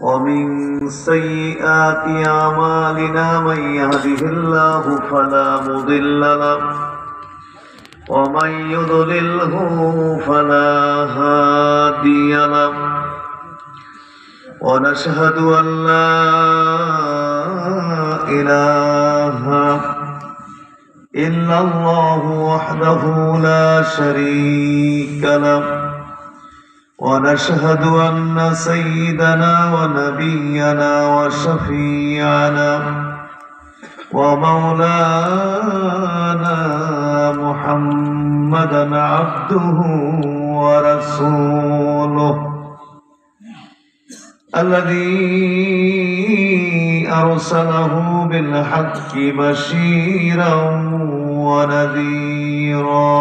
ومن سيئات أعمالنا من يهده الله فلا مضل له ومن يضلله فلا هادي له ونشهد أن لا إله إلا الله وحده لا شريك له ونشهد أن سيدنا ونبينا وشفيعنا ومولانا محمدا عبده ورسوله الذي أرسله بالحق بشيرا ونذيرا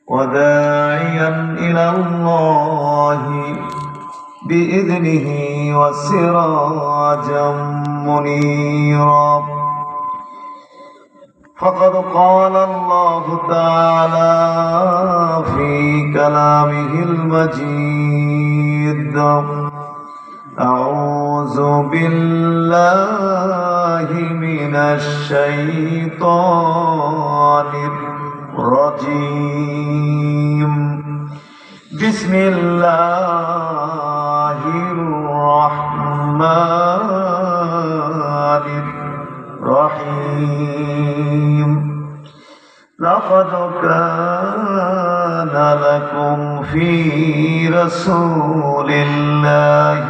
وداعيا إلى الله بإذنه وسراجا منيرا فقد قال الله تعالى في كلامه المجيد أعوذ بالله من الشيطان الرجيم بسم الله الرحمن الرحيم لقد كان لكم في رسول الله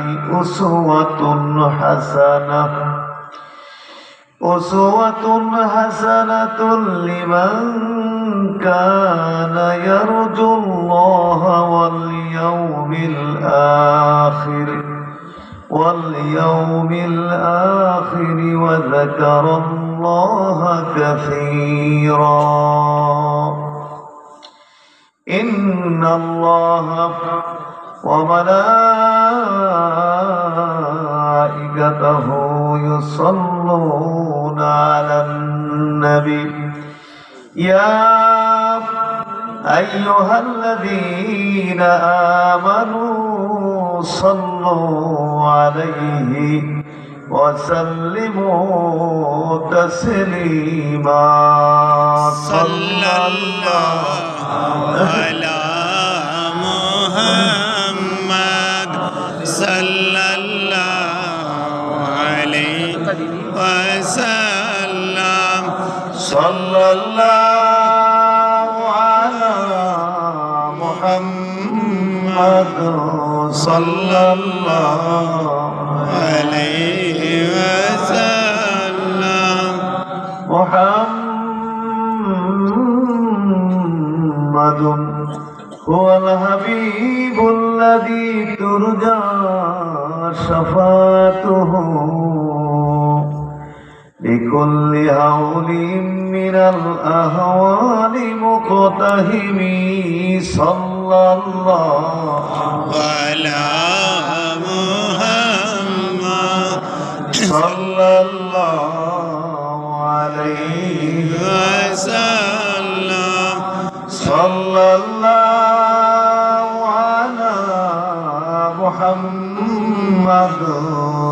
أسوة حسنة لمن كان يرجو الله واليوم الآخر وذكر الله كثيرا إن الله وملائكته يصلون على النبي يا أيها الذين آمنوا صلوا عليه وسلموا تسليما صلى الله على محمد صلى الله عليه وسلم صلى الله على محمد صلى الله عليه وسلم محمد هو الحبيب الذي ترجى شفاعته لكل هول من الأهوال مقتحم صلى الله على محمد صلى الله عليه وسلم صلى الله على محمد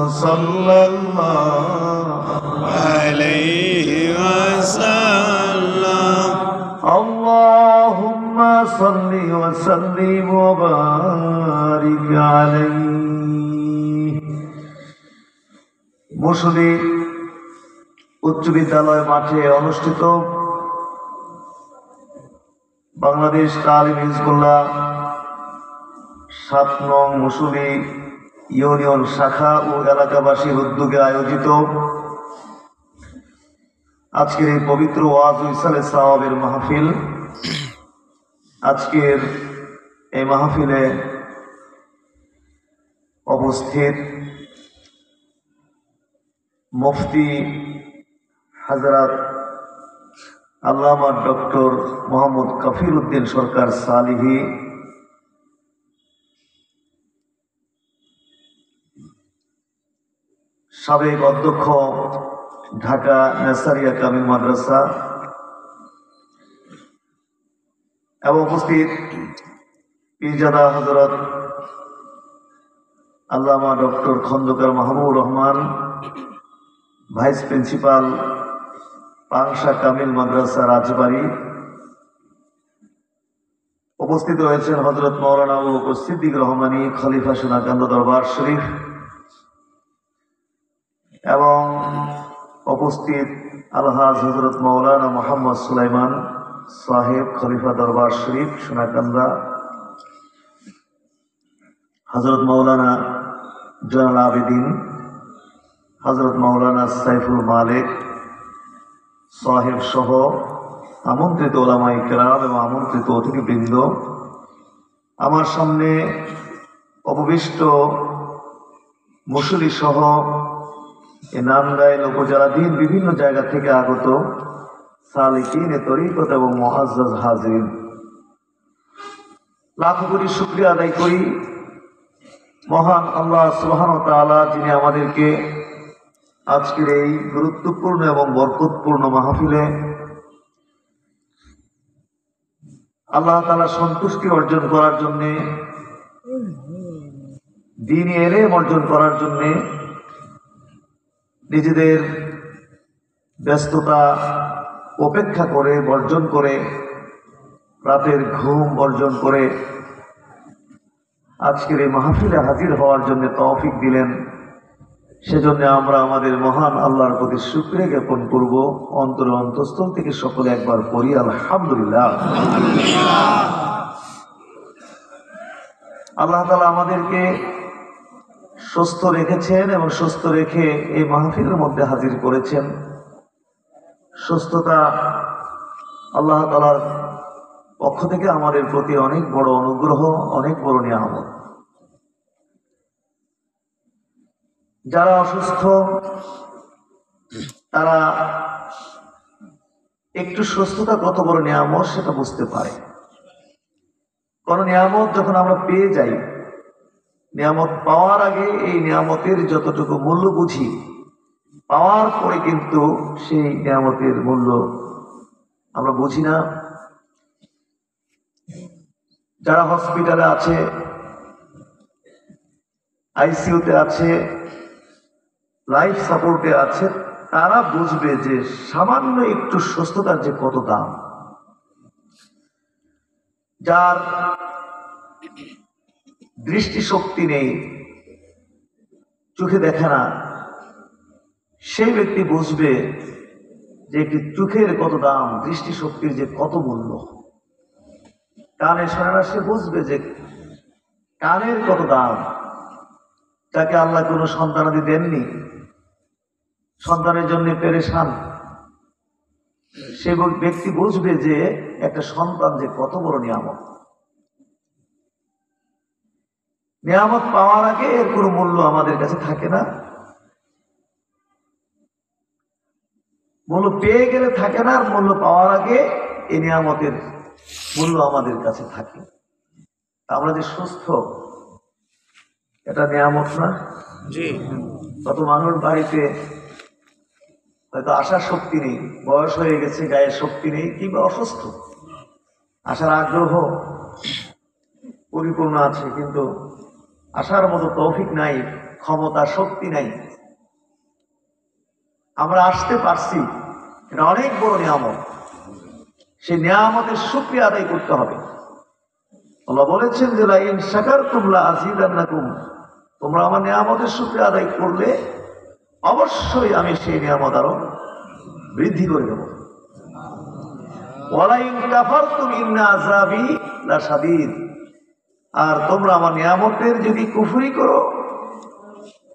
صلى الله عليه وسلم اللهم صل وسلم وبارك عليه মুসলি উচ্চ বিদ্যালয় মাঠে অনুষ্ঠিত বাংলাদেশ তালিম হিজবুল্লাহ ৭ নং মুসলি ইউনিয়ন শাখা ও এলাকাবাসীর উদ্যোগে আয়োজিত আজকের এই পবিত্র ওয়াজ ও ইরশাদে সাওয়াবের মাহফিল। আজকের এই মাহফিলে উপস্থিত মুফতি হযরত আল্লামা ডক্টর মোহাম্মদ কফিল উদ্দিন সরকার সালিহি, সাবেক অধ্যক্ষ ঢাকা নেসারিয়া কামিল মাদ্রাসা, এবং উপস্থিত পীরজাদা হযরত আল্লামা doctor Khondokar Mahbubur Rahman, vice principal, Pangsha Kamil মাদ্রাসা রাজবাড়ী। উপস্থিত হয়েছেন হযরত মাওলানা আবু বকর সিদ্দিক রহমানী, খলিফা সোনাকান্দা দরবার শরীফ, এবং উপস্থিত আলহাজ হযরত মাওলানা মোহাম্মদ সুলাইমান সাহেব, খলিফা দরবার শরীফ সোনাকান্দা, হযরত মাওলানা জয়নুল আবেদিন, হযরত মাওলানা সাইফুল মালিক সাহেব সহ আমন্ত্রিত ওলামায়ে কেরাম এবং আমন্ত্রিত অতিথিবৃন্দ, আমার সামনে উপবিষ্ট মুসল্লি সহ এ নান্দাইল উপজেলাধীন বিভিন্ন জায়গা থেকে আগত সালিকিন এ তরিকত এবং মুআজ্জাজ হাজিরিন, লাখো কোটি শুকরিয়া আদায় করি মহান আল্লাহ সুবহানাহু ওয়া তাআলা, যিনি আমাদেরকে আজকের এই গুরুত্বপূর্ণ এবং বরকতপূর্ণ মাহফিলে আল্লাহ তাআলা সন্তুষ্টি অর্জন করার জন্যে, দ্বীনি ইলম অর্জন করার জন্যে নিজেদের ব্যস্ততা উপেক্ষা করে, বর্জন করে, রাতের ঘুম বর্জন করে আজকের এই মাহফিলে হাজির হওয়ার জন্য তৌফিক দিলেন। সেজন্য আমরা আমাদের মহান আল্লাহর প্রতি শুকরিয়া জ্ঞাপন করব। অন্তর অন্তঃস্থল থেকে সকলে একবার পড়ি আলহামদুলিল্লাহ। আল্লাহ তাআলা আমাদেরকে সুস্থ রেখেছেন এবং সুস্থ রেখে এই মাহফিলের মধ্যে হাজির করেছেন। সুস্থতা আল্লাহ তাআলার পক্ষ থেকে আমাদের প্রতি অনেক বড় অনুগ্রহ, অনেক বড় নিয়ামত। যারা অসুস্থ তারা একটু সুস্থতা কত বড় নিয়ামত সেটা বুঝতে পারে। কোন নিয়ামত যখন আমরা পেয়ে যাই, নিয়ামত পাওয়ার আগে এই নিয়ামতের যতটুকু মূল্য বুঝি, পাওয়ার পরে কিন্তু সেই নিয়ামতের মূল্য আমরা বুঝি না। যারা হসপিটালে আছে, আইসিইউতে আছে, লাইফ সাপোর্টে আছে, তারা বুঝবে যে সামান্য একটু সুস্থতার যে কত দাম। যার দৃষ্টিশক্তি নেই, চোখে দেখে না, সেই ব্যক্তি বুঝবে যে একটি চোখের কত দাম, দৃষ্টিশক্তির যে কত মূল্য। কানে শোনে না, সে বুঝবে যে কানের কত দাম। যাকে আল্লাহ কোনো সন্তানাদি দেননি, সন্তানের জন্য পেরেশান, সে ব্যক্তি বুঝবে যে একটা সন্তান যে কত বড় নিয়ামত। নিয়ামত পাওয়ার আগে এর কোনো মূল্য আমাদের কাছে থাকে না, মূল্য পেয়ে গেলে থাকে না, আর মূল্য পাওয়ার আগে এই নিয়ামতের মূল্য আমাদের কাছে থাকে। আমরা যে সুস্থ, এটা নিয়ামত না? কত মানুষ বাড়িতে হয়তো আসার শক্তি নেই, বয়স হয়ে গেছে, গায়ের শক্তি নেই, কিংবা অসুস্থ, আসার আগ্রহ পরিপূর্ণ আছে কিন্তু আসার মতো তৌফিক নাই, ক্ষমতা, শক্তি নাই। আমরা আসতে পারছি, এটা অনেক বড় নিয়ামত। সেই নিয়ামতের শুকরিয়া আদায় করতে হবে। আল্লাহ বলেছেন যে লা ইন শাকারতুম লা আযীদান্নাকুম, তোমরা আমার নিয়ামতের শুকরিয়া আদায় করলে অবশ্যই আমি সেই নিয়ামত আরো বৃদ্ধি করে দেব। ওয়ালা ইন কাফারতুম ইন্না আযাবি লাশাদীদ, আর তোমরা আমার নিয়ামতের যদি কুফরি করো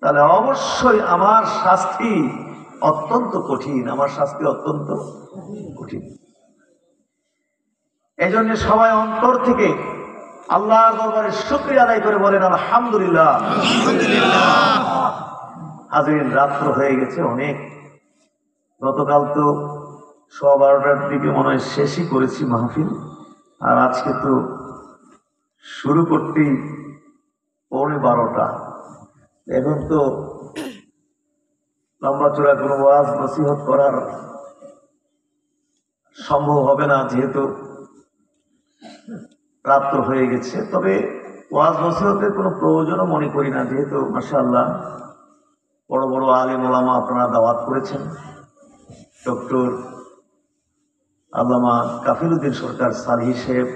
তাহলে অবশ্যই আমার শাস্তি অত্যন্ত কঠিন, আমার শাস্তি অত্যন্ত কঠিন। এই জন্য সবাই অন্তর থেকে আল্লাহর দরবারে শুকরিয়া আদায় করে বলেন আলহামদুলিল্লাহ। হাজির, রাত্র হয়ে গেছে অনেক। গতকাল তো 12:15 দিকে মনে হয় শেষই করেছি মাহফিল, আর আজকে তো শুরু করতেই 12:15। এখন তো লম্বা চূড়া কোনো ওয়াজ নসিহত করার সম্ভব হবে না, যেহেতু রাত্র হয়ে গেছে। তবে ওয়াজ নসিহতের কোনো প্রয়োজনও মনে করি না, যেহেতু মাশাআল্লাহ বড় বড় আলেম ওলামা আপনারা দাওয়াত করেছেন। ডক্টর আল্লামা কাফিলউদ্দিন সরকার সালিহি সাহেব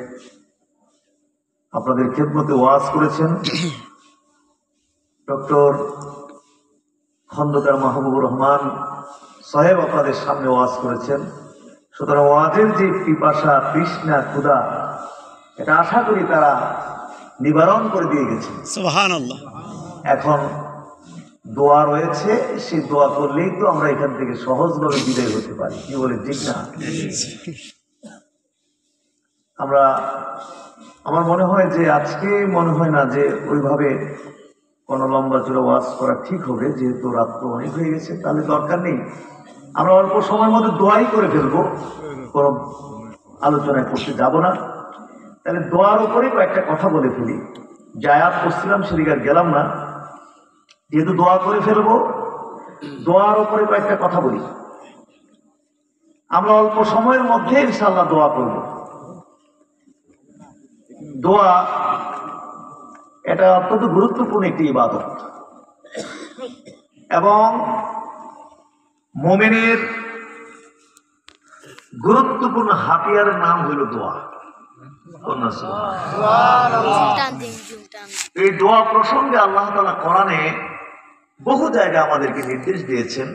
আপনাদের খেদমতে ওয়াজ করেছেন। ডক্টর খন্দকার মাহবুবুর রহমান সাহেব আপনাদের সামনে ওয়াজ করেছেন। সুতরাং ওয়াজের যে পিপাসা, তৃষ্ণা, ক্ষুধা, এটা আশা করি তারা নিবারণ করে দিয়ে গেছেন। সুবহানাল্লাহ। এখন দোয়া রয়েছে, সেই দোয়া করলেই তো আমরা এখান থেকে সহজভাবে বিদায় হতে পারি। কি বলে, ঠিক না? আমার মনে হয় যে আজকে মনে হয় না যে ওইভাবে কোনো লম্বা চূড়া ওয়াজ করা ঠিক হবে, যেহেতু রাত্র অনেক হয়ে গেছে। তাহলে দরকার নেই, আমরা অল্প সময়ের মধ্যে দোয়াই করে ফেলবো, কোনো আলোচনায় করতে যাব না। তাহলে দোয়ার উপরে কয়েকটা কথা বলে ফেলি। যে আয়াত করছিলাম সেদিকে আর গেলাম না, যেহেতু দোয়া করে ফেলবো, দোয়ার উপরে কয়েকটা কথা বলি। আমরা অল্প সময়ের মধ্যে ইনশাআল্লাহ দোয়া করব। দোয়া এটা অত্যন্ত গুরুত্বপূর্ণ একটি ইবাদত, এবং মুমিনের গুরুত্বপূর্ণ হাতিয়ারের নাম হইল দোয়া। এই দোয়া প্রসঙ্গে আল্লাহ তাআলা কোরআনে বহু জায়গায় আমাদেরকে নির্দেশ দিয়েছেন।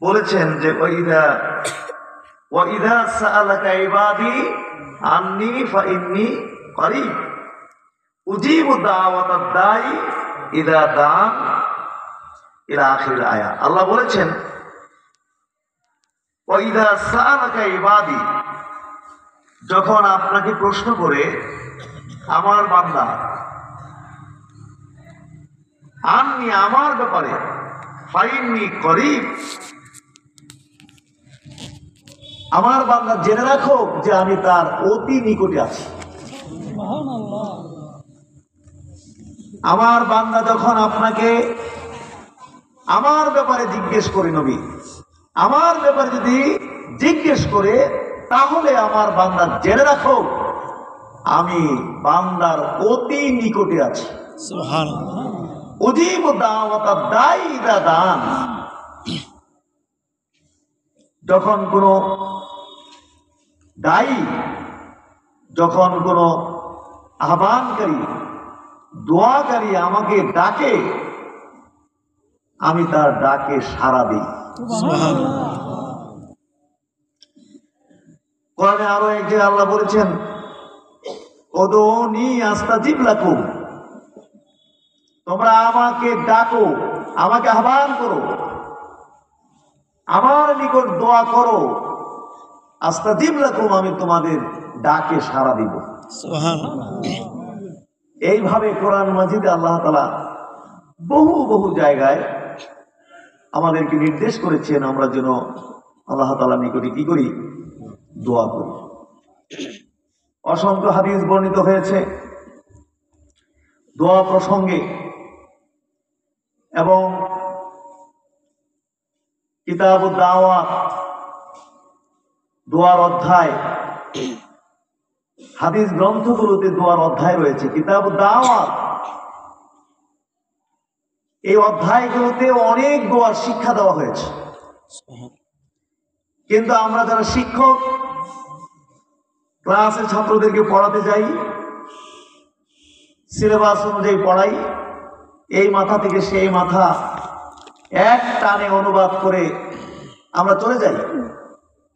বলেছেন যে ওয়াইদা সাআলাকা ইবাদি আন্নী ফাইন্নী করিব উজিবু দাওয়াতাদ দাঈ ইযা দাআন ইলা আখির আয়া। আল্লাহ বলেছেন ওয়াইদা সাআলাকা ইবাদি, যখন আপনাকে প্রশ্ন করে আমার বান্দা আন্নী, আমার ব্যাপারে, ফাইন্নী করিব, আমার বান্দা জেনে রাখো যে আমি তার অতি নিকটে আছি। আমার বান্দা যখন আপনাকে আমার ব্যাপারে জিজ্ঞেস করে, নবী আমার ব্যাপারে যদি জিজ্ঞেস করে, তাহলে আমার বান্দা জেনে রাখো আমি বান্দার অতি নিকটে আছি। সুবহানাল্লাহ। উজিবু দাওয়াতাদ দাঈ ইযা দাআন, যখন কোন দায়ী, যখন কোন আহ্বানকারী, দোয়াকারী আমাকে ডাকে, আমি তার ডাকে সাড়া দিই। সুবহানাল্লাহ। কোরআনে আরো এক জায়গায় আল্লাহ বলেছেন উদউনি আস্তাজিব লাকুম, তোমরা আমাকে ডাকো, আমাকে আহ্বান করো, আমার নিকট দোয়া করো, আস্তাজিব লাকুম, আমি তোমাদের ডাকে সাড়া দিব। সুবহানাল্লাহ। এইভাবে কোরআন মাজিদে আল্লাহ তাআলা বহু বহু জায়গায় আমাদেরকে নির্দেশ করেছেন আমরা যেন আল্লাহ তাআলার নিকটে কি করি, দোয়া করি। অসংখ্য হাদিস বর্ণিত হয়েছে দোয়া প্রসঙ্গে, এবং কিতাবুদ দাওয়াত, দোয়ার অধ্যায়, হাদিস গ্রন্থগুলোতে দোয়ার অধ্যায় রয়েছে। কিতাবুদ দাওয়াত, এই অধ্যায়গুলোতে অনেক দোয়ার শিক্ষা দেওয়া হয়েছে। কিন্তু আমরা যারা শিক্ষক, ক্লাসে ছাত্রদেরকে পড়াতে যাই, সিলেবাস অনুযায়ী পড়াই, এই মাথা থেকে সেই মাথা এক টানে অনুবাদ করে আমরা চলে যাই।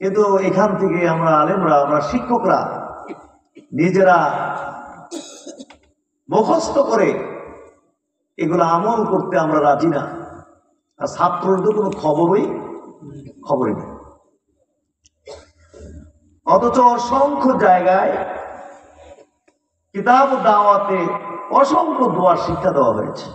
কিন্তু এখান থেকে আমরা আলেমরা, আমরা শিক্ষকরা নিজেরা মুখস্থ করে এগুলো আমল করতে আমরা রাজি না, আর ছাত্রদের তো কোনো খবরই নেই। অথচ অসংখ্য জায়গায় কিতাব দাওয়াতে অসংখ্য দোয়ার শিক্ষা দেওয়া হয়েছে।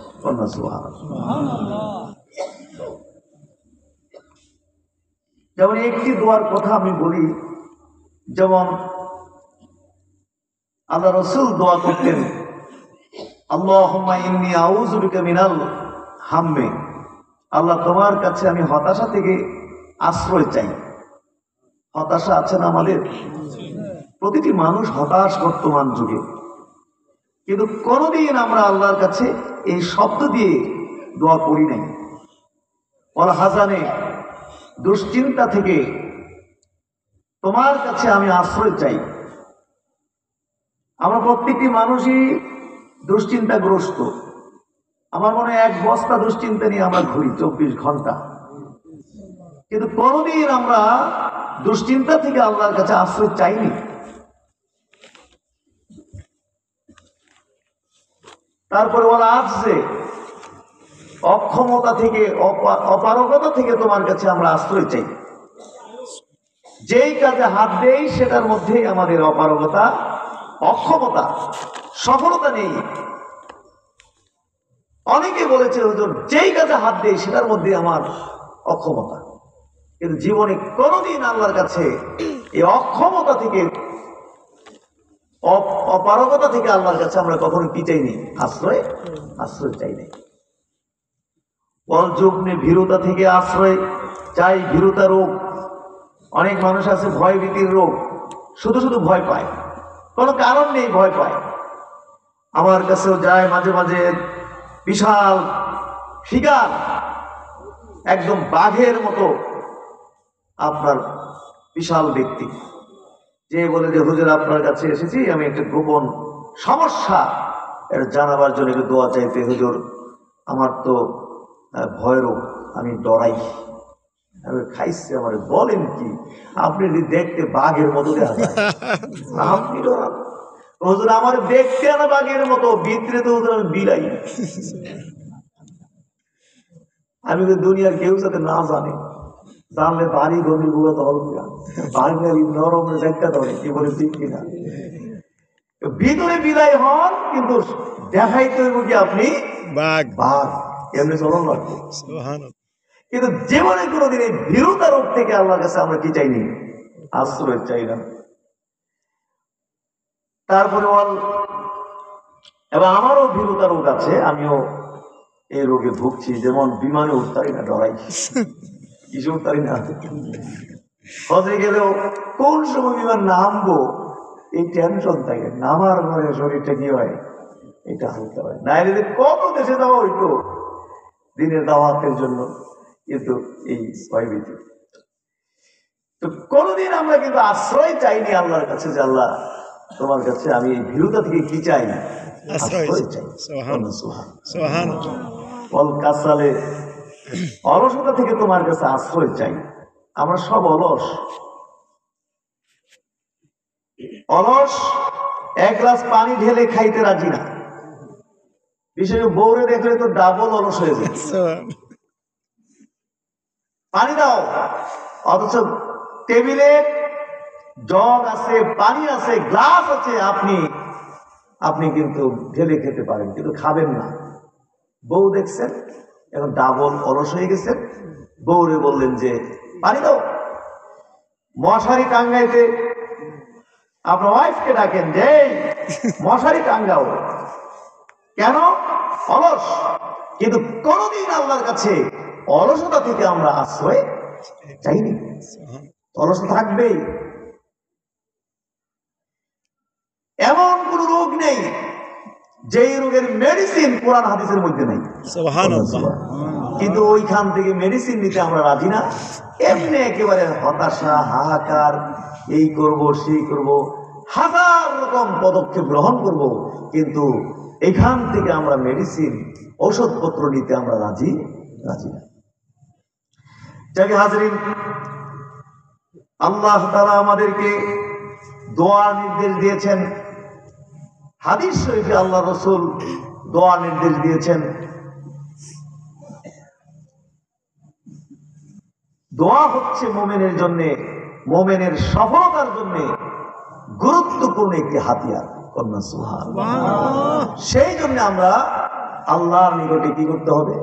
যেমন একটি দোয়ার কথা আমি বলি, যেমন আল্লাহ রাসূল দোয়া করতেন, আল্লাহুম্মা ইন্নী আউযু বিকা মিনাল হাম্মি, আল্লাহ তোমার কাছে আমি হতাশা থেকে আশ্রয় চাই। হতাশা আছে না আমাদের? প্রতিটি মানুষ হতাশ বর্তমান যুগে। কিন্তু কোনদিন আমরা আল্লাহর কাছে এই শব্দ দিয়ে দোয়া করি নাই। ওয়াল হাজানে, দুশ্চিন্তা থেকে তোমার কাছে আমি আশ্রয় চাই। আমরা প্রত্যেকটি মানুষই দুশ্চিন্তাগ্রস্ত। আমার মনে হয় এক বস্তা দুশ্চিন্তা নিয়ে আমরা ঘুরি 24 ঘন্টা, কিন্তু কোনদিন আমরা দুশ্চিন্তা থেকে আল্লাহর কাছে আশ্রয় চাইনি। তারপরে ওরা আসছে অক্ষমতা থেকে, অপারগতা থেকে তোমার কাছে আমরা আশ্রয় চাই। যেই কাজে হাত দেই সেটার মধ্যেই আমাদের অপারগতা, অক্ষমতা, সফলতা নেই। অনেকে বলেছে হুজুর যেই কাজে হাত দেই সেটার মধ্যে আমার অক্ষমতা, কিন্তু জীবনে কোনোদিন আল্লাহর কাছে এই অক্ষমতা থেকে, অপারগতা থেকে আল্লাহর কাছে আমরা কখনো কি চাইনি? আশ্রয় চাইনি। অলযুগ্নে ভীরুতা থেকে আশ্রয় চাই। ভীরুতা রোগ, অনেক মানুষ আছে ভয় ভীতির রোগ, শুধু শুধু ভয় পায়, কোনো কারণ নেই ভয় পায়। আমার কাছেও যায় মাঝে মাঝে বিশাল ফিগার, একদম বাঘের মতো আপনার বিশাল ব্যক্তি, যে বলে যে হুজুর আপনার কাছে এসেছি আমি একটা গোপন সমস্যা এটা জানাবার জন্য একটু দোয়া চাইতে। হুজুর আমার তো ভয় রোগ, আমি ডরাই, আমি খাইছে। আমার বলেন কি, আপনি যদি দেখতে বাঘের মতো দেখা যায়, আপনি ডরান। হুজুর আমার দেখতে না বাঘের মতো, ভিতরে তো হুজুর আমি বিলাই। আমি তো দুনিয়ার কেউ যাতে না জানে, জানলে বাড়ি গন্ডি গুলো তো হবে না, বাঙালি নরম একটা ধরে, কি বলে ঠিক কিনা? ভিতরে বিলাই হন, কিন্তু দেখাইতে হইব কি আপনি বাঘ। বাঘ, এমনি চলন লাগবে। সুবহানাল্লাহ। কিন্তু জীবনে কোনোদিন এই ভীরুতা রোগ থেকে আল্লাহর কাছে আমরা কি চাইনি? আশ্রয় চাই না। তারপরে এবং আমারও ভীরুতা রোগ আছে, আমিও এই রোগে ভুগছি। যেমন বিমানে উঠতারি না, ডরাই। কিছু উঠতারি না, হজে গেলেও কোন সময় বিমান নামবো এই টেনশন থাকে। নামার পরে শরীরটা কি হয়, এটা হালকা হয়। নাইলে কত দেশে যাওয়া হইতো দিনের দাওয়াতের জন্য, কিন্তু এই ভয়ভীতি। তো কোনদিন আমরা কিন্তু আশ্রয় চাইনি আল্লাহর কাছে, যে আল্লাহ তোমার কাছে আমি এই ভীরুতা থেকে কি চাই? আশ্রয় চাই। সুবহানাল্লাহ। অল কাসালে, অলসতা থেকে তোমার কাছে আশ্রয় চাই। আমরা সব অলস, এক গ্লাস পানি ঢেলে খাইতে রাজি না। বিশেষ করে বউরে দেখলে তো ডাবল অলস হয়ে যায়, পানি দাও। অথচ টেবিলে জগ আছে, পানি আছে, গ্লাস আছে, আপনি কিন্তু ঢেলে খেতে পারেন, কিন্তু খাবেন না। বউ দেখছেন এখন ডাবল অলস হয়ে গেছেন, বউরে বললেন যে পানি দাও। মশারি টাঙ্গাইতে আপনার ওয়াইফকে ডাকেন যে মশারি টাঙ্গাও, কেন? অলস। কিন্তু কোনদিন আল্লাহর কাছে অলসতা থেকে আমরা আশ্রয় চাইনি। অলসতা থাকবেই। এমন কোন রোগ নেই যেই রোগের মেডিসিন কোরআন হাদিসের মধ্যে নেই। সুবহানাল্লাহ। কিন্তু ওইখান থেকে মেডিসিন নিতে আমরা রাজি না। এমনি একেবারে হতাশা, হাহাকার, এই করব সেই করব, হাজার রকম পদক্ষেপ গ্রহণ করব, কিন্তু এখান থেকে আমরা মেডিসিন, ঔষধপত্র নিতে আমরা রাজি না। যাকে হাজরিন, আল্লাহ তাআলা আমাদেরকে দোয়ার নির্দেশ দিয়েছেন। হাদিস শরীফে আল্লাহ রাসূল দোয়ার নির্দেশ দিয়েছেন। দোয়া হচ্ছে মুমিনের জন্য, মুমিনের সফলতার জন্য গুরুত্বপূর্ণ একটি হাতিয়ার। কন্যা সুবহানাল্লাহ। সেই জন্য আমরা আল্লাহর নিকটে কি করতে হবে?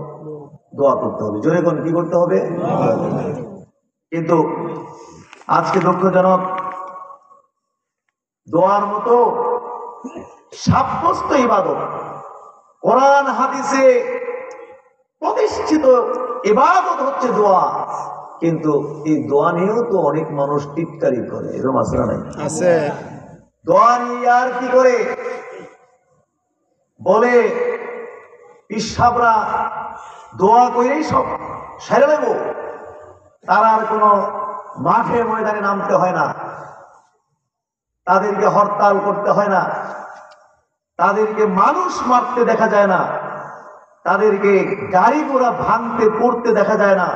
দোয়া করতে হবে। জোরে কোন কি করতে হবে? কিন্তু আজকে দুঃখজনক, দোয়ার মতো সাব্যস্ত ইবাদত, কোরআন হাদিসে প্রতিষ্ঠিত ইবাদত হচ্ছে দোয়া, কিন্তু এই দোয়া নিয়েও তো অনেক মানুষ টিটকারি করে। এরকম আছে না নাই? আছে। দোয়া নিয়ে আর কি করে? বলে পিসাবরা দোয়া করেই সব সেরে দেব, তারা আর কোনো মাঠে ময়দানে নামতে হয় না, তাদেরকে হরতাল করতে হয় না, তাদেরকে মানুষ মারতে দেখা যায় না, তাদেরকে গাড়ি ঘোড়া ভাঙতে পড়তে দেখা যায় না,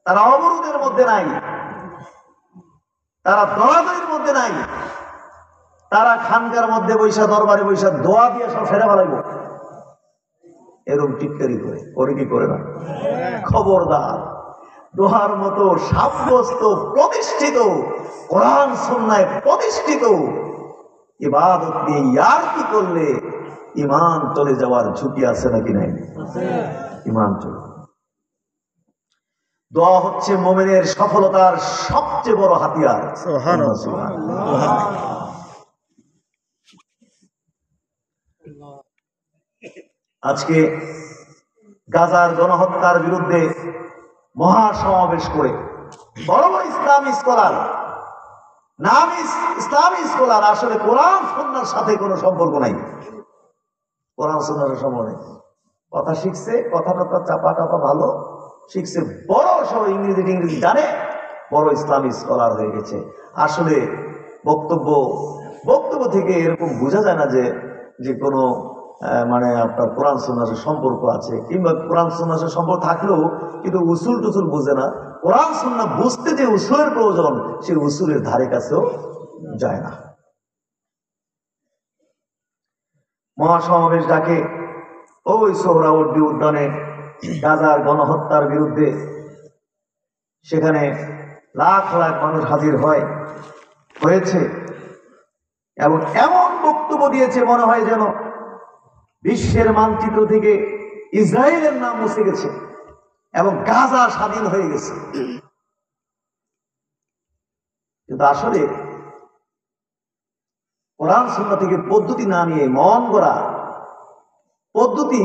তারা অবরোধের মধ্যে নাই, তারা দলাদলির মধ্যে নাই, তারা খানকার মধ্যে বৈশা দরবারে বৈশা দোয়া দিয়ে সব সেরে ফেলাইব। এরকম টিটকারি করে কি করে না? খবরদার, দোহার মতো সাব্যস্ত প্রতিষ্ঠিত কোরআন সুন্নাহয় প্রতিষ্ঠিত ইবাদত নিয়ে ইয়ার কি করলে ঈমান চলে যাওয়ার ঝুঁকি আছে নাকি নাই? ঈমান চলে। দোয়া হচ্ছে মুমিনের সফলতার সবচেয়ে বড় হাতিয়ার। সুবহানাল্লাহ। আজকে গাজার গণহত্যার বিরুদ্ধে মহাসমাবেশ করে বড় বড় ইসলামী স্কলার, নামি ইসলামী স্কলার, আসলে কোরআন সুন্নাহর সাথে কোনো সম্পর্ক নাই, কোরআন সুন্নাহর সম্পর্ক নেই, কথা শিখছে, কথাটা চাপা টাপা ভালো শিখছে, বড় সব ইংরেজি জানে, বড় ইসলামী স্কলার হয়ে গেছে। আসলে বক্তব্য থেকে এরকম বোঝা যায় না যে কোনো মানে আপনার কোরআন সুন্নাহর সম্পর্ক আছে, কিংবা কোরআন সুন্নাহর সম্পর্ক থাকলেও কিন্তু উসুল টুসুল বুঝে না। কোরআন সুন্নাহ বুঝতে যে উসুলের প্রয়োজন, সেই উসুলের ধারে কাছেও যায় না। মহাসমাবেশ ডাকে ওই সোহরাওয়ার্দী উদ্যানে গাজার গণহত্যার বিরুদ্ধে, সেখানে লাখ লাখ মানুষ হাজির হয়েছে এবং এমন বক্তব্য দিয়েছে মনে হয় যেন বিশ্বের মানচিত্র থেকে ইসরায়েলের নাম মুছে গেছে এবং গাজা স্বাধীন হয়ে গেছে। কিন্তু আসলে কোরআন সুন্নাহ থেকে পদ্ধতি না নিয়ে মন গড়া পদ্ধতি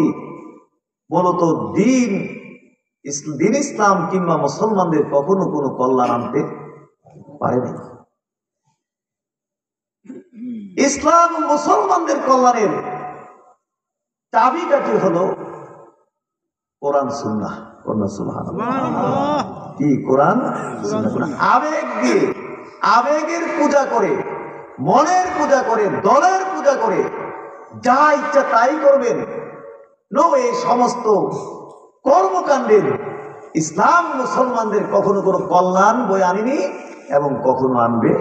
মূলত দিন ইসলাম কিংবা মুসলমানদের কখনো কোনো কল্যাণ আনতে পারে না। ইসলাম ও মুসলমানদের কল্যাণের চাবিকাঠি হলো কোরআন সুন্নাহ। সুবহানাল্লাহ। কি কোরআন সুন্নাহ? আবেগ দিয়ে, আবেগের পূজা করে, মনের পূজা করে, দলের পূজা করে যা ইচ্ছা তাই করবেন, এই সমস্ত কর্মকাণ্ডের ইসলাম মুসলমানদের কখনো কোনো কল্যাণ বয়ে আনেনি এবং কখনো আনবে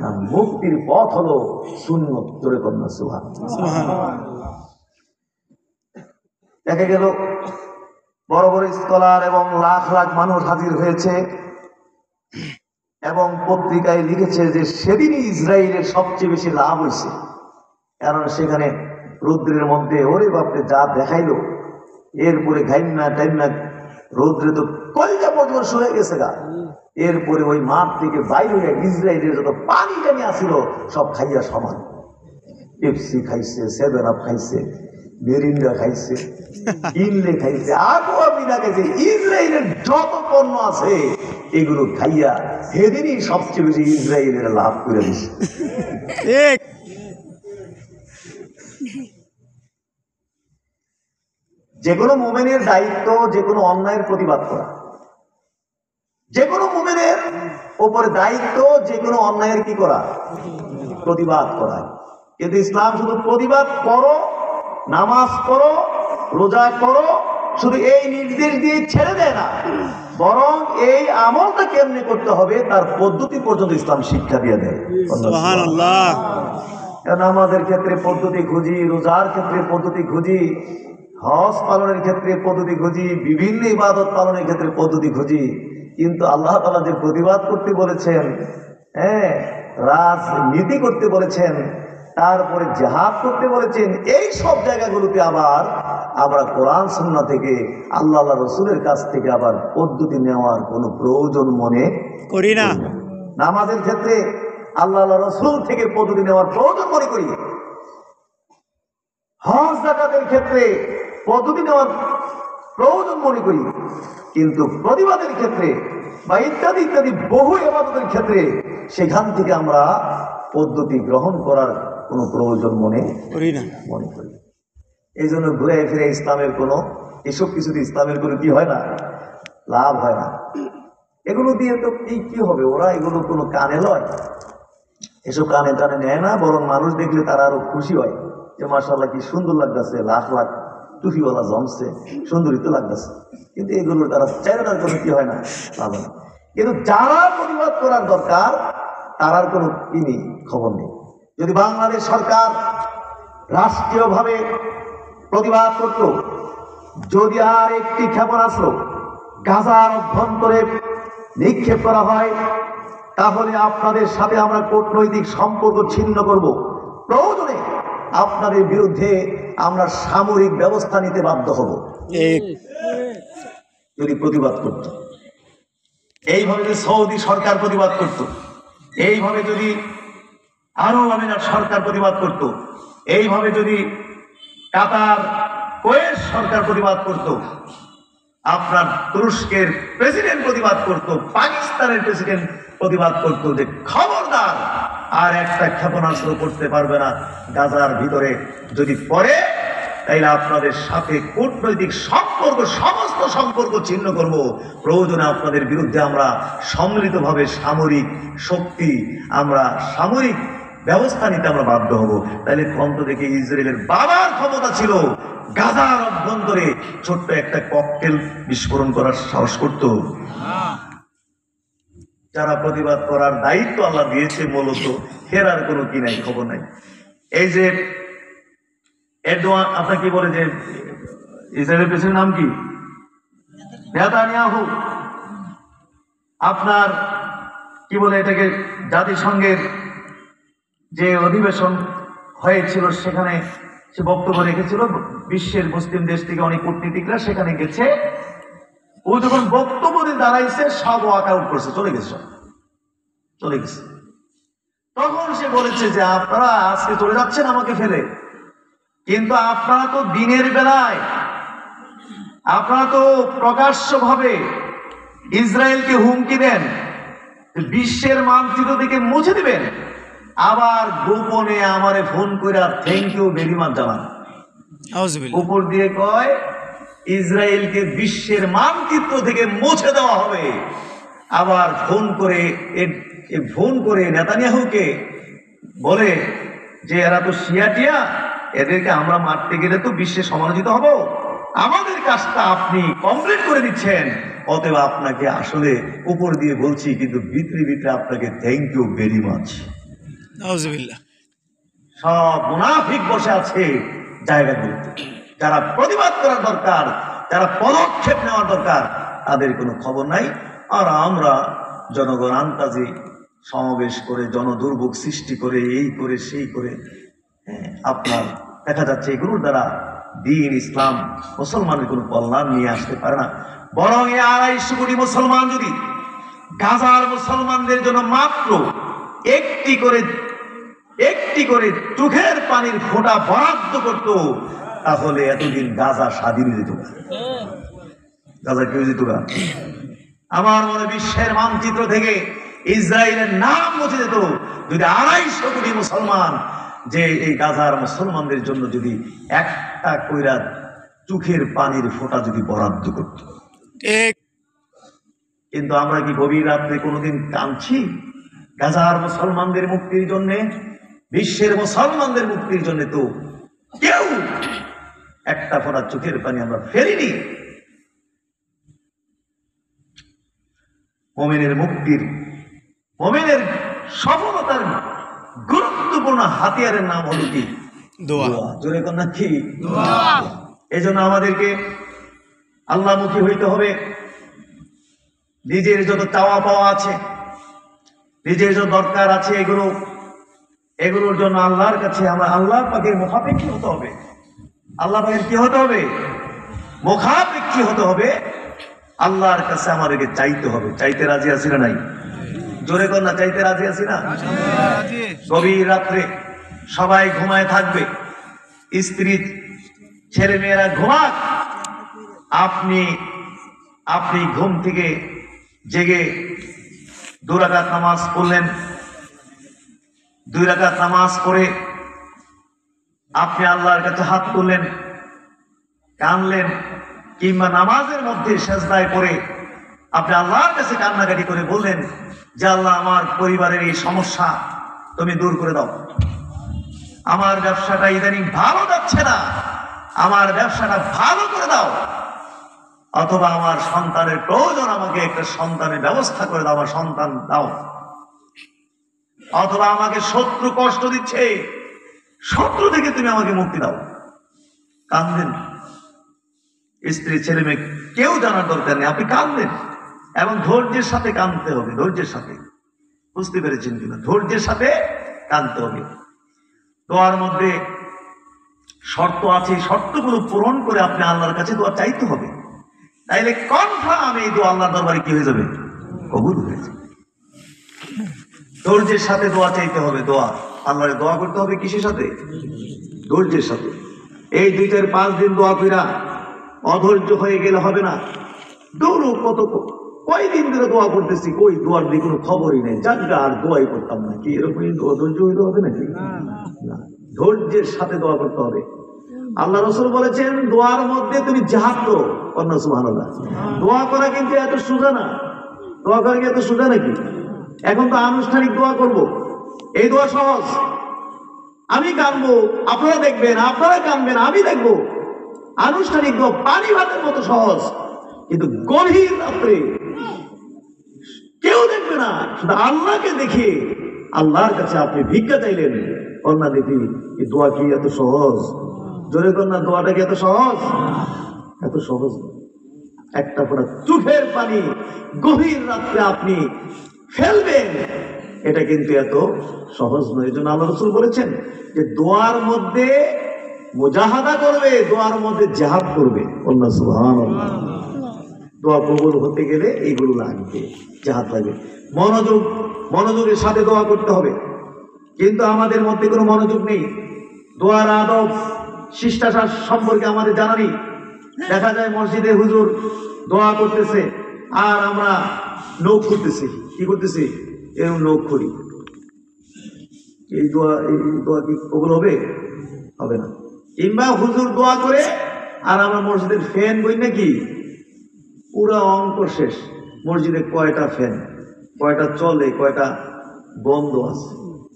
না। মুক্তির পথ হলো সুন্নাত। জোরে কন্যা সুবহানাল্লাহ। দেখা গেল বড় বড় স্কলার এবং লাখ লাখ মানুষ হাজির হয়েছে এবং পত্রিকায় লিখেছে যে সেদিনই ইসরায়েলের সবচেয়ে বেশি লাভ হয়েছে, কারণ সেখানে রৌদ্রের মধ্যে ওরে বাপরে যা দেখাইলো, এরপরে ঘাইমনা টাইমনা রৌদ্রে তো কলজা পর্যন্ত শুয়ে গেছে গা, এরপরে ওই মাঠ থেকে বাইরে হয়ে ইসরায়েলের যত পানি টানি আসিল সব খাইয়া সমান, পেপসি খাইছে, 7 আপ খাইছে, মেরিন্ডা খাইছে, ইনলে খাইছে, আগুয়া বিনা খাইছে, ইসরায়েলের যত পণ্য আছে এগুলো খাইয়া সেদিনই সবচেয়ে বেশি ইসরায়েলের লাভ করে দিছে। যে কোনো মুমিনের দায়িত্ব যে কোনো অন্যায়ের প্রতিবাদ করা, যে কোনো মুমিনের উপরে দায়িত্ব যে কোনো অন্যায়ের কি করা? প্রতিবাদ করা। কিন্তু ইসলাম শুধু প্রতিবাদ করো, নামাজ করো, রোজা করো, শুধু এই নির্দেশ দিয়ে ছেড়ে দেয় না, বরং এই আমলটা কেমনে করতে হবে তার পদ্ধতি পর্যন্ত ইসলাম শিক্ষা দিয়ে দেয়। সুবহানাল্লাহ। নামাজের ক্ষেত্রে পদ্ধতি খুঁজি, রোজার ক্ষেত্রে পদ্ধতি খুঁজি, হজ পালনের ক্ষেত্রে পদ্ধতি খুঁজি, বিভিন্ন ইবাদত পালনের ক্ষেত্রে পদ্ধতি খুঁজি, কিন্তু আল্লাহ তাআলা যে প্রতিবাদ করতে বলেছেন, রাজনীতি করতে বলেছেন, তারপরে জিহাদ করতে বলেছেন, এই সব জায়গাগুলোতে আবার আমরা কোরআন সুন্নাহ থেকে আল্লাহ রাসূলের কাছ থেকে আবার পদ্ধতি নেওয়ার কোনো প্রয়োজন মনে করি না। নামাজের ক্ষেত্রে আল্লাহ রাসূল থেকে পদ্ধতি নেওয়ার প্রয়োজন মনে করি, হজ যাকাতের ক্ষেত্রে পদ্ধতি নেওয়ার প্রয়োজন মনে করি, কিন্তু প্রতিবাদের ক্ষেত্রে বা ইত্যাদি ইত্যাদি বহু ইবাদতের ক্ষেত্রে সেখান থেকে আমরা পদ্ধতি গ্রহণ করার কোনো প্রয়োজন মনে করি। এই জন্য ঘুরে ফিরে ইসলামের কোনো এসব কিছুতে ইসলামের কোনো কি হয় না, লাভ হয় না। এগুলো দিয়ে তো কি হবে, ওরা এগুলো কোনো কানে লয়, এসব কানে টানে নেয় না, বরং মানুষ দেখলে তারা আরো খুশি হয় যে মাশাআল্লাহ কি সুন্দর লাগতেছে, লাখ লাখ টুপিওয়ালা জমছে, সুন্দরী তো লাগতেছে। কিন্তু এগুলো তারা চাইনার কোনো কি হয় না, লাভ হয় না। কিন্তু যারা প্রতিবাদ করার দরকার তারার কোনো কি নেই, খবর নেই। যদি বাংলাদেশ সরকার রাষ্ট্রীয়ভাবে প্রতিবাদ করত, যদি আর একটি ক্ষেপণাস্ত্র গাজার অভ্যন্তরে নিক্ষেপ করা হয়, তাহলে আপনাদের সাথে আমরা কূটনৈতিক সম্পর্ক ছিন্ন করব, প্রয়োজনে আপনাদের বিরুদ্ধে আমরা সামরিক ব্যবস্থা নিতে বাধ্য হব। যদি প্রতিবাদ করত, এইভাবে যদি সৌদি সরকার প্রতিবাদ করত, এইভাবে যদি আরব আমিরাত সরকার প্রতিবাদ করত, এইভাবে যদি কাতার কুয়েত সরকার প্রতিবাদ করত, আপনার তুরস্কের প্রেসিডেন্ট প্রতিবাদ করত, পাকিস্তানের প্রেসিডেন্ট প্রতিবাদ করত যে খবরদার আর একটা ক্ষেপণাস্ত্র করতে পারবে না গাজার ভিতরে, যদি পড়ে তাইলে আপনাদের সাথে কূটনৈতিক সম্পর্ক, সমস্ত সম্পর্ক ছিন্ন করব, প্রয়োজনে আপনাদের বিরুদ্ধে আমরা সম্মিলিতভাবে সামরিক শক্তি, আমরা সামরিক ব্যবস্থা নিতে আমরা বাধ্য হব। তাইলে অন্ত থেকে ইসরায়েলের বাবার ক্ষমতা ছিল গাজার অভ্যন্তরে ছোট্ট একটা ককটেল বিস্ফোরণ করার সাহস করত? যারা প্রতিবাদ করার দায়িত্ব আল্লাহ দিয়েছে মূলত, ফেরার কোনো কি নাই, খবর নাই। এই যে এরদোয়ান, আপনার কি বলে যে ইসরায়েলের প্রেসিডেন্ট নাম কি, নেতানিয়াহু, আপনার কি বলে এটাকে, জাতিসংঘের যে অধিবেশন হয়েছিল সেখানে সে বক্তব্য রেখেছিল, বিশ্বের মুসলিম দেশ থেকে অনেক কূটনীতিকরা সেখানে গেছে, ও যখন বক্তব্য দিয়ে দাঁড়াইছে সব ওয়াক আউট করছে, চলে গেছে। তখন সে বলেছে যে আপনারা আজকে চলে যাচ্ছেন আমাকে ফেলে, কিন্তু আপনারা তো দিনের বেলায়, আপনারা তো প্রকাশ্যভাবে ইসরায়েলকে হুমকি দেন, বিশ্বের মানচিত্র থেকে মুছে দিবেন, আবার গোপনে আমারে ফোন করে থ্যাংক ইউ ভেরি মাচ জানান। উপর দিয়ে কয় ইসরায়েলকে বিশ্বের মানচিত্র থেকে মুছে দেওয়া হবে, আবার ফোন করে নেতানিয়াহুকে বলে যে এরা তো শিয়াটিয়া, এদেরকে আমরা মারতে গেলে তো বিশ্বে সমালোচিত হব, আমাদের কাজটা আপনি কমপ্লিট করে দিচ্ছেন, অতএব আপনাকে আসলে উপর দিয়ে বলছি, কিন্তু ভিতরে ভিতরে আপনাকে থ্যাংক ইউ ভেরি মাচ। সব মুনাফিক বসে আছে জায়গাগুলোতে, যারা প্রতিবাদ করার দরকার, যারা পদক্ষেপ নেওয়ার দরকার, তাদের কোনো খবর নাই। আর আমরা জনগণ আন্তাজি সমাবেশ করে, জনদুর্ভোগ সৃষ্টি করে, এই করে সেই করে, আপনার দেখা যাচ্ছে এগুলোর দ্বারা দিন, ইসলাম, মুসলমানের কোনো কল্যাণ নিয়ে আসতে পারে না। বরং 250 কোটি মুসলমান যদি গাজার মুসলমানদের জন্য মাত্র একটি করে চোখের পানির ফোঁটা বরাদ্দ করত, তাহলে এতদিন গাজা স্বাধীন যেত না, গাজা কেউ যেত না। আমার মনে বিশ্বের মানচিত্র থেকে ইসরায়েলের নাম মুছে যেত, যদি 250 কোটি মুসলমান যে এই গাজার মুসলমানদের জন্য যদি একটা কইরা চোখের পানির ফোঁটা যদি বরাদ্দ করত। কিন্তু আমরা কি গভীর রাত্রে কোনোদিন কাঁদছি গাজার মুসলমানদের মুক্তির জন্য, বিশ্বের মুসলমানদের মুক্তির জন্য? তো কেউ একটা ফোঁটা চোখের পানি আমরা ফেলিনি। মুমিনের মুক্তির, মুমিনের সফলতার গুরুত্বপূর্ণ হাতিয়ারের নাম হলো কি? দোয়া। জোরে কন্যা কি? এই জন্য আমাদেরকে আল্লাহমুখী হইতে হবে। নিজের যত চাওয়া পাওয়া আছে, নিজের যত দরকার আছে, এগুলোর জন্য আল্লাহর কাছে আমরা আল্লাহ পাকের মুখাপেক্ষী হতে হবে। আল্লাহ পাকের কি হতে হবে? মুখাপেক্ষী হতে হবে। আল্লাহর কাছে আমাদেরকে চাইতে হবে। চাইতে রাজি আছি না নাই? জোরে কন্যা চাইতে রাজি আছি না? গভীর রাত্রে সবাই ঘুমায় থাকবে, স্ত্রী ছেলে মেয়েরা ঘুমাক, আপনি ঘুম থেকে জেগে 2 রাকাত নামাজ পড়লেন। 2 রাকাত নামাজ পড়ে আপনি আল্লাহর কাছে হাত তুললেন, কানলেন, কিংবা নামাজের মধ্যে সেজদায় পড়ে আপনি আল্লাহর কাছে কান্নাকাটি করে বললেন যে আল্লাহ, আমার পরিবারের এই সমস্যা তুমি দূর করে দাও, আমার ব্যবসাটা ইদানিং ভালো যাচ্ছে না, আমার ব্যবসাটা ভালো করে দাও, অথবা আমার সন্তানের প্রয়োজন, আমাকে একটা সন্তানের ব্যবস্থা করে দাও, আমার সন্তান দাও, অথবা আমাকে শত্রু কষ্ট দিচ্ছে, শত্রু থেকে তুমি আমাকে মুক্তি দাও। কাঁদলেন, স্ত্রী ছেলে মেয়ে কেউ জানার দরকার নেই, আপনি কাঁদলেন, এবং ধৈর্যের সাথে কাঁদতে হবে, ধৈর্যের সাথে। বুঝতে পেরেছেন কিনা? ধৈর্যের সাথে কাঁদতে হবে। দোয়ার মধ্যে শর্ত আছে, শর্তগুলো পূরণ করে আপনি আল্লাহর কাছে দোয়া চাইতে হবে, তাইলে কনফার্ম এই দোয়া আল্লাহর দরবারে কি হয়ে যাবে? কবুল হয়ে যাবে। ধৈর্যের সাথে দোয়া চাইতে হবে, দোয়া আল্লাহরে দোয়া করতে হবে কিসের সাথে? ধৈর্যের সাথে। এই 2-4-5 দিন দোয়া কইরা অধৈর্য হয়ে গেলে হবে না। দৌড় কয়দিন ধরে দোয়া করতেছি, কই দোয়ার দিয়ে কোনো খবরই নেই, জানগা আর দোয়াই করতাম না, কি এরকম অধৈর্য হইলে হবে নাকি? না, ধৈর্যের সাথে দোয়া করতে হবে। আল্লাহ রাসূল বলেছেন, দোয়ার মধ্যে তুমি জিহাদ করো। সুবহানাল্লাহ। দোয়া করা কিন্তু এত সোজা না। দোয়া করা কি এত সোজা নাকি? এখন তো আনুষ্ঠানিক দোয়া করব, এই দোয়া সহজ। আমি কানবো, আপনারা দেখবেন, আপনারা কানবেন, আমি দেখবো। আনুষ্ঠানিক দোয়া পানি ভাতের মতো সহজ, কিন্তু গভীর রাত্রে কেউ দেখবে না, শুধু আল্লাহকে দেখে আল্লাহর কাছে আপনি ভিক্ষা চাইলেন। কন্যা দেখি এই দোয়া কি এত সহজ? জোরে কন্যা, দোয়াটা কি এত সহজ? এত সহজ। একটা ফোঁটা চোখের পানি গভীর রাত্রে আপনি ফেলবেন, এটা কিন্তু এত সহজ নয়। এই জন্য আল্লাহ রাসূল বলেছেন যে দোয়ার মধ্যে মুজাহাদা করবে, দোয়ার মধ্যে জিহাদ করবে। আল্লাহ সুবহানাল্লাহ। দোয়া কবুল হতে গেলে এইগুলো লাগবে, জিহাদ লাগবে। মনোযোগের সাথে দোয়া করতে হবে, কিন্তু আমাদের মধ্যে কোনো মনোযোগ নেই। দোয়ার আদব শিষ্টাচার সম্পর্কে আমাদের জানা নেই। দেখা যায় মসজিদে হুজুর দোয়া করতেছে আর আমরা নখ করতেছি। কি করতেছি? এরকম নখ করি। এই দোয়া কি কবুল হবে? হবে না। কিংবা হুজুর দোয়া করে আর আমরা মসজিদের ফ্যান বই নাকি, পুরো অঙ্ক শেষ। মসজিদে কয়টা ফ্যান, কয়টা চলে, কয়টা বন্ধ আছে,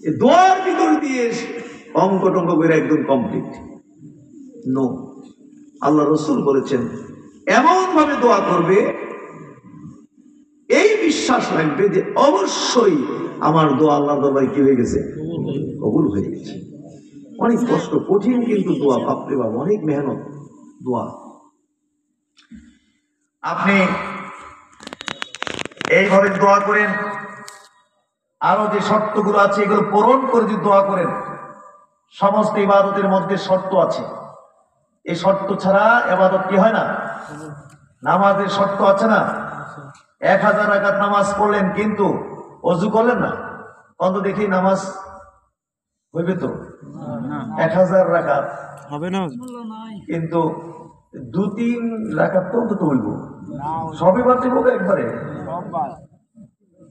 এই দোয়ার ভিতর দিয়ে অঙ্ক টঙ্ক করে একদম কমপ্লিট। নো, আল্লাহ রাসূল বলেছেন এমন ভাবে দোয়া করবে, এই বিশ্বাস রাখবে যে অবশ্যই আমার দোয়া আল্লাহর দরবারে কি হয়ে গেছে? কবুল হয়ে গেছে। অনেক কষ্ট, কঠিন কিন্তু দোয়া, বাপরে বাবা, অনেক মেহনত দোয়া। আপনি এইভাবে দোয়া করেন, আরো যে শর্তগুলো আছে এগুলো পূরণ করে যদি দোয়া করেন। সমস্ত ইবাদতের মধ্যে শর্ত আছে, এই শর্ত ছাড়া ইবাদত কি হয় না? নামাজের শর্ত আছে না? 1000 রাকাত নামাজ পড়লেন কিন্তু ওযু করলেন না, অন্ত দেখি নামাজ হইবে তো? 1000 রাকাত হবে না, কিন্তু 2-3 রাকাত তো অন্তত হইব, সবই বাড়তে হোক একবারে।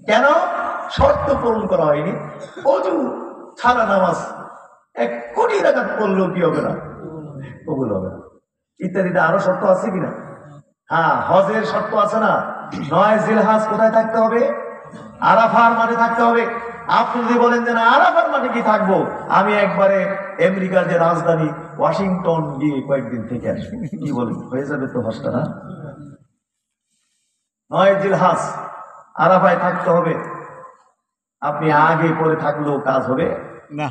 কেন? শর্ত পূরণ করা হয়নি। ওযু ছাড়া নামাজ 1 কোটি রাকাত পড়লেও কি হবে না? কবুল হবে না। ইত্যাদিতে আরো শর্ত আছে কিনা? হ্যাঁ, হজের শর্ত আছে না? 9 জিলহজ কোথায় থাকতে হবে? আরাফার মাঠে থাকতে হবে। আপনি যদি বলেন যে না, আরাফার মাঠে কি থাকবো, আমি একবারে আমেরিকার যে রাজধানী ওয়াশিংটন গিয়ে কয়েকদিন থেকে আসবো, কি বলেন? হয়ে যাবে তো হজটা না? 9 জিলহজ আরাফায় থাকতে হবে। আপনি আগে পরে থাকলেও কাজ হবে না।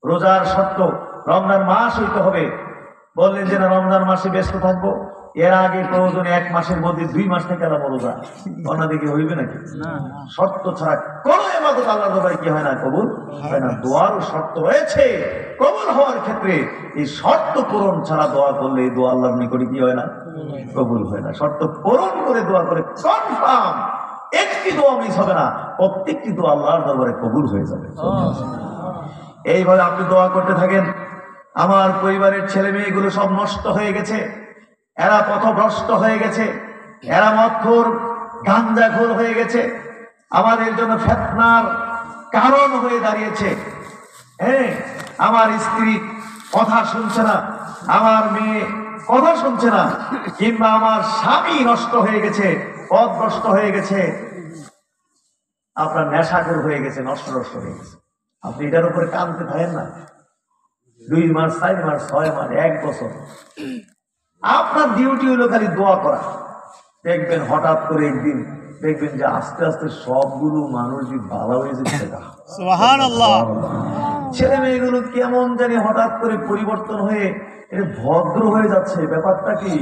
রোজার শর্ত, রমজান মাস হইতে হবে। বললেন যে না, রমজান মাসে ব্যস্ত থাকবো, এর আগে প্রয়োজনে 1 মাসের মধ্যে 2 মাস থেকে আলাদা রোজা, অন্যদিকে হইবে নাকি? শর্ত ছাড়া কোন ইবাদত আল্লাহর দরবারে কি হয় না? কবুল হয় না। দোয়ারও শর্ত রয়েছে কবুল হওয়ার ক্ষেত্রে। এই শর্ত পূরণ ছাড়া দোয়া করলে এই দোয়া আল্লাহর নিকটে কি হয় না? কবুল হয় না। শর্ত পূরণ করে দোয়া করে কনফার্ম একটি দোয়া মিস হবে না, প্রত্যেকটি দোয়া আল্লাহর দরবারে কবুল হয়ে যাবে। এইভাবে আপনি দোয়া করতে থাকেন। আমার পরিবারের ছেলে মেয়েগুলো সব নষ্ট হয়ে গেছে, এরা পথভ্রষ্ট হয়ে গেছে, এরা মদখোর গাঞ্জাখোর হয়ে গেছে, আমাদের জন্য ফিতনার কারণ হয়ে দাঁড়িয়েছে। হ্যাঁ, আমার স্ত্রী কথা শুনছে না, আমার মেয়ে কথা শুনছে না, কিংবা আমার স্বামী নষ্ট হয়ে গেছে, পথ নষ্ট হয়ে গেছে, আপনার নেশাখোর হয়ে গেছে, নষ্ট হয়ে গেছে, আপনি এটার উপরে কাঁদতে থাকেন না 2 মাস 4 মাস 6 মাস 1 বছর। আপনার ডিউটি হলো খালি দোয়া করা। দেখবেন হঠাৎ করে একদিন দেখবেন যে আস্তে আস্তে সবগুলো মানুষ যে ভালো হয়ে যাচ্ছে। সুবহানাল্লাহ। ছেলে মেয়েগুলো কেমন জানি হঠাৎ করে পরিবর্তন হয়ে এটা ভদ্র হয়ে যাচ্ছে। ব্যাপারটা কি?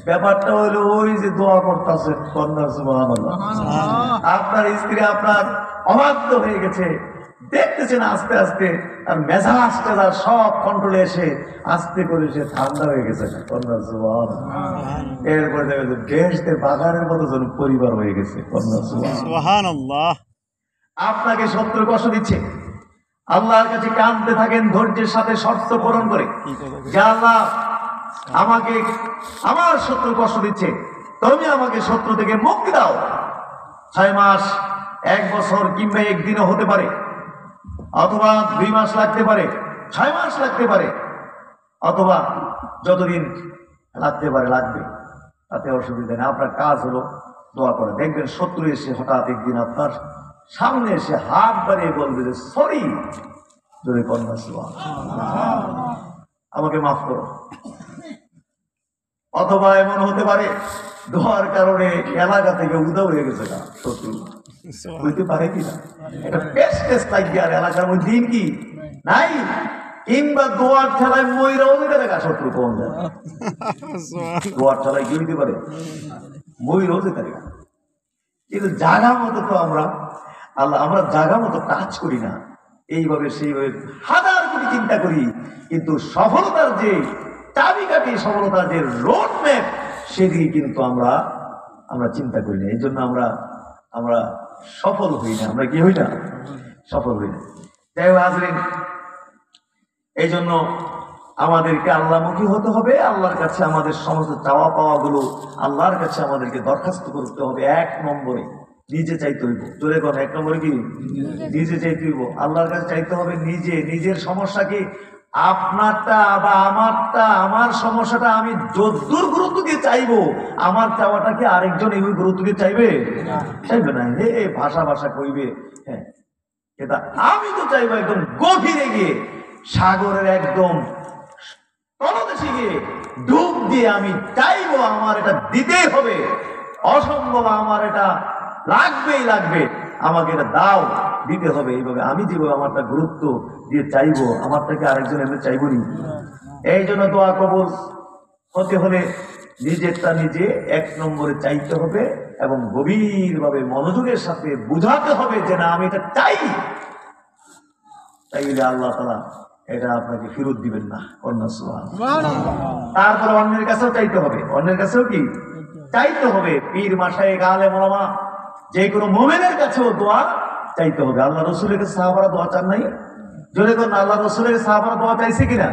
ব্যাপারটা হলো ওই যে দোয়া করতেছে কন্যা। সুবহানাল্লাহ। আপনার স্ত্রী আপনার অবাধ্য হয়ে গেছে, দেখতেছেন আস্তে আস্তে আর মেজাজ টেজাজ সব কন্ট্রোলে এসে আস্তে করে সে ঠান্ডা হয়ে গেছে কন্যা। সুবহানাল্লাহ। এরপরে দেখা যাচ্ছে বেহেশতের বাগানের মতো যেন পরিবার হয়ে গেছে কন্যা। সুবহানাল্লাহ। আপনাকে শত্রু কষ্ট দিচ্ছে, আল্লাহর কাছে কাঁদতে থাকেন ধৈর্যের সাথে শর্ত পূরণ করে, যে আল্লাহ আমাকে আমার শত্রু কষ্ট দিচ্ছে, তুমি আমাকে শত্রু থেকে মুক্তি দাও। 6 মাস 1 বছর কিংবা একদিনও হতে পারে, অথবা 2 মাস লাগতে পারে, 6 মাস লাগতে পারে, অথবা যতদিন লাগতে পারে লাগবে, তাতে অসুবিধা নেই। আপনার কাজ হলো দোয়া করে। দেখবেন শত্রু এসে হঠাৎ একদিন আপনার সামনে এসে হাত বাড়িয়ে বলবে যে সরি, যদি কন্যা আমাকে মাফ করো। অথবা এমন হতে পারে দোয়ার কারণে এলাকা থেকে উদা হয়ে গেছে না শত্রু, বুঝতে পারে কিনা এটা বেশ টেস্ট লাগবে। আর এলাকার মধ্যে দিন কি নাই, কিংবা দোয়ার ঠেলায় ময়রাও দিতে দেখা শত্রু কম যায়। দোয়ার ঠেলায় কি হইতে পারে? ময়রাও দিতে দেখা। কিন্তু জায়গা মতো তো আমরা জায়গা মতো কাজ করি না, এইভাবে সেইভাবে হাজার কোটি চিন্তা করি, কিন্তু সফলতার যে চাবিকাঠি, সফলতার যে রোড ম্যাপ, সেদিকে কিন্তু আমরা চিন্তা করি না। এই জন্য আমরা সফল হই না। আমরা কি হই না? সফল হই না। যাই হোক হাজরিন, এই জন্য আমাদেরকে আল্লাহমুখী হতে হবে। আল্লাহর কাছে আমাদের সমস্ত চাওয়া পাওয়া গুলো আল্লাহর কাছে আমাদেরকে দরখাস্ত করতে হবে। 1 নম্বরে নিজে চাইতে হইব। জোরে কোন 1 নম্বরে কি? নিজে চাইতে হইব। আল্লাহর কাছে চাইতে হবে নিজে। নিজের সমস্যা কি? আপনারটা বা আমারটা, আমার সমস্যাটা আমি যদ্দূর গুরুত্ব দিয়ে চাইবো, আমার চাওয়াটা কি আরেকজন এই গুরুত্ব দিয়ে চাইবে? চাইবে না। হে ভাষা কইবে, হ্যাঁ, এটা আমি তো চাইবো একদম গভীরে গিয়ে, সাগরের একদম তলদেশে গিয়ে ডুব দিয়ে আমি চাইবো আমার এটা দিতেই হবে, অসম্ভব আমার এটা লাগবে, আমাকে এটা দাও, দিতে হবে। এইভাবে আমি যেভাবে আমারটা গুরুত্ব দিয়ে চাইবো, আমারটাকে আরেকজন এমনি চাইবো নি। এই জন্য দোয়া কবুল হতে হলে নিজেরটা নিজে 1 নম্বরে চাইতে হবে, এবং গভীরভাবে মনোযোগের সাথে বুঝাতে হবে যে না আমি এটা চাই। তাইলে আল্লাহ তাআলা এটা আপনাকে ফেরত দিবেন না। তারপরে অন্যের কাছেও চাইতে হবে। অন্যের কাছেও কি চাইতে হবে? পীর মাশায়েখ আলেম ওলামা যে কোনো মুমিনের কাছেও দোয়া চাইতে হবে। আল্লাহ রাসূলের কাছে সাহাবারা দোয়া চান নাই? জোরে কোন আল্লাহ রাসূলের সাহাবারা দোয়া চাইছে কিনা?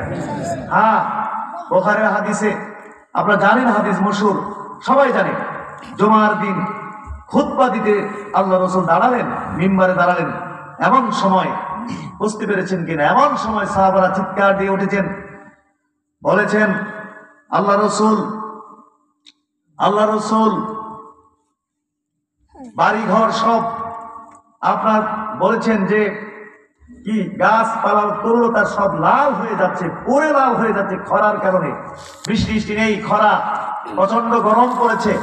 হ্যাঁ, বুখারীর হাদিসে আপনারা জানেন, হাদিস মশহুর, সবাই জানে। জুমার দিন খুতবা দিতে আল্লাহ রাসূল দাঁড়ালেন, মিম্বারে দাঁড়ালেন। এমন সময়, বুঝতে পেরেছেন কিনা, এমন সময় সাহাবারা চিৎকার দিয়ে উঠেছেন, বলেছেন আল্লাহ রসুল বাড়িঘর সব আপনার বলেছেন যে কি গাছপালার তরুলতা সব লাল হয়ে যাচ্ছে, পুরে লাল হয়ে যাচ্ছে খরার কারণে। বৃষ্টি নেই, খরা, প্রচন্ড গরম পড়েছে,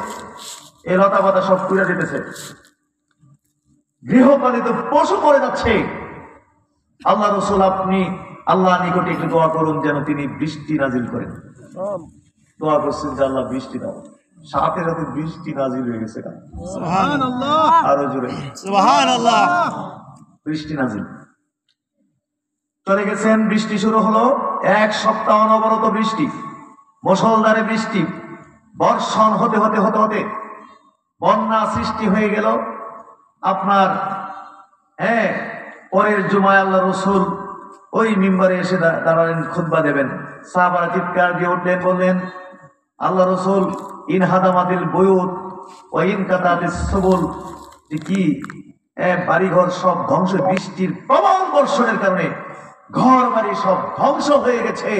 এই লতা পাতা সব পুড়ে যেতেছে, গৃহপালিত পশু পড়ে যাচ্ছে। আল্লাহ রসুল আপনি আল্লাহ নিকটে একটু দোয়া করুন যেন তিনি বৃষ্টি নাজিল করেন। দোয়া করছেন যে আল্লাহ বৃষ্টি দাও, সাথে সাথে বৃষ্টি নাজিল হয়ে গেছে। আরো জোরে সুবহানাল্লাহ। বৃষ্টি নাজিল চলে গেছেন। বৃষ্টি শুরু হলো, 1 সপ্তাহ অনবরত বৃষ্টি, মুষলধারে বৃষ্টি, বর্ষণ হতে হতে হতে হতে বন্যা সৃষ্টি হয়ে গেল। আপনার পরের জুমায় আল্লাহ রসুল ওই মিম্বারে এসে দাঁড়ালেন, খুতবা দেবেন। সাহাবারা চিৎকার দিয়ে উঠলেন, বললেন আল্লাহ রসুল ইন হাদামাতিল বুয়ুত ওয়া ইন কাতাতিস সুবুল, কি বাড়িঘর সব ধ্বংস, বৃষ্টির প্রবল বর্ষণের কারণে ঘর বাড়ি সব ধ্বংস হয়ে গেছে।